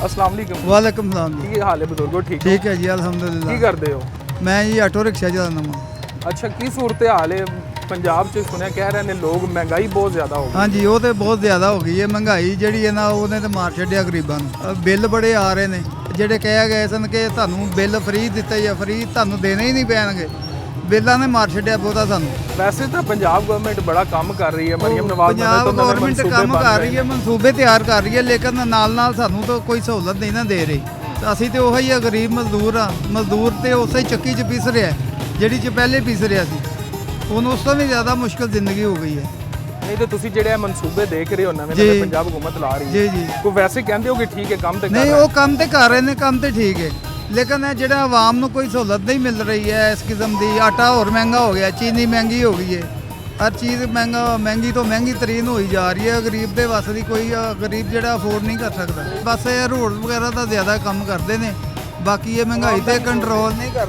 अस्सलाम वालेकुम। वालेकुम सलाम जी। ਕੀ ਹਾਲ ਹੈ ਬਜ਼ੁਰਗੋ? ਠੀਕ ठीक है जी ਕੀ अल्हम्दुलिल्लाह। ਕਰਦੇ ਹੋ? मैं जी ऑटो रिक्शा चलाना वा। ਅੱਛਾ, ਕੀ ਸੂਰਤ ਹਾਲ ਹੈ ਪੰਜਾਬ 'ਚ? ਸੁਣਿਆ ਕਹਿ ਰਹੇ ਨੇ ਲੋਕ ਮਹਿੰਗਾਈ ਬਹੁਤ ਜ਼ਿਆਦਾ ਹੋ ਗਈ। हाँ जी वो तो बहुत ज़्यादा हो गई है महंगाई ਜਿਹੜੀ ਹੈ ਨਾ ਉਹਨੇ ਤੇ ਮਾਰ ਛੱਡਿਆ ਗਰੀਬਾਂ ਨੂੰ। ਬਿੱਲ ਬੜੇ ਆ ਰਹੇ ਨੇ ਜਿਹੜੇ ਕਿਹਾ ਗਏ ਸਨ ਕਿ ਤੁਹਾਨੂੰ ਬਿੱਲ ਫ੍ਰੀ ਦਿੱਤੇ ਜਾਂ ਫ੍ਰੀ ਤੁਹਾਨੂੰ ਦੇਣੇ ਹੀ ਨਹੀਂ ਪੈਣਗੇ। ਬਿੱਲਾਂ ਨੇ ਮਾਰ ਛੱਡਿਆ ਬਹੁਤਾ ਸਾਨੂੰ। ਵੈਸੇ ਤਾਂ ਪੰਜਾਬ ਗਵਰਨਮੈਂਟ ਬੜਾ ਕੰਮ ਕਰ ਰਹੀ ਹੈ। ਮਰੀਮ ਨਵਾਜ਼ ਪੰਜਾਬ ਗਵਰਨਮੈਂਟ ਕੰਮ ਕਰ ਰਹੀ ਹੈ, ਮਨਸੂਬੇ ਤਿਆਰ ਕਰ ਰਹੀ ਹੈ, ਲੇਕਿਨ ਨਾਲ ਨਾਲ ਸਾਨੂੰ ਤਾਂ ਕੋਈ ਸਹੂਲਤ ਨਹੀਂ ਨਾ ਦੇ ਰਹੀ। ਤਾਂ ਅਸੀਂ ਤੇ ਉਹੀ ਆ ਗਰੀਬ ਮਜ਼ਦੂਰ ਆ। ਮਜ਼ਦੂਰ ਤੇ ਉਸੇ ਚੱਕੀ 'ਚ ਪਿਸ ਰਿਹਾ ਜਿਹੜੀ 'ਚ ਪਹਿਲੇ ਪਿਸ ਰਿਹਾ ਸੀ। ਹੁਣ ਉਸ ਤੋਂ ਵੀ ਜ਼ਿਆਦਾ ਮੁਸ਼ਕਲ ਜ਼ਿੰਦਗੀ ਹੋ ਗਈ ਹੈ। ਨਹੀਂ ਤੇ ਤੁਸੀਂ ਜਿਹੜੇ ਮਨਸੂਬੇ ਦੇਖ ਰਹੇ ਹੋ ਨਵੇਂ ਜੀ। ਨਵੇਂ ਪੰਜਾਬ ਹੁਕੂਮਤ ਲਾ ਰਹੀ ਹੈ, ਜੀ ਜੀ ਕੋਈ ਵੈਸੇ ਕਹਿੰਦੇ ਹੋ ਕਿ ਠੀਕ ਹੈ ਕੰਮ ਤੇ ਕਰ ਨਹੀਂ ਰਿਹਾ ਉਹ ਕੰਮ ਤੇ ਕਰ ਰਹੇ ਨੇ, ਕੰਮ ਤੇ ਠੀਕ ਹੈ, ਲੇਕਿਨ ਇਹ ਜਿਹੜਾ ਆਵਾਮ ਨੂੰ ਕੋਈ ਸਹੂਲਤ ਨਹੀਂ ਮਿਲ ਰਹੀ ਹੈ ਇਸ ਕਿਸਮ ਦੀ। ਆਟਾ ਹੋਰ ਮਹਿੰਗਾ ਹੋ ਗਿਆ, ਚੀਨੀ ਮਹਿੰਗੀ ਹੋ ਗਈ ਹੈ, ਹਰ ਚੀਜ਼ ਮਹਿੰਗੀ ਤੋਂ ਮਹਿੰਗੀ ਤਰੀਨ ਹੋਈ ਜਾ ਰਹੀ ਹੈ। ਗਰੀਬ ਦੇ ਵੱਸ ਦੀ ਕੋਈ ਗਰੀਬ ਜਿਹੜਾ ਅਫੋਰਡ ਨਹੀਂ ਕਰ ਸਕਦਾ। ਬਸ ਇਹ ਰੋਡ ਵਗੈਰਾ ਦਾ ਜ਼ਿਆਦਾ ਕੰਮ ਕਰਦੇ ਨੇ, ਬਾਕੀ ਇਹ ਮਹਿੰਗਾਈ ਤੇ ਕੰਟਰੋਲ ਨਹੀਂ ਕਰਦੇ।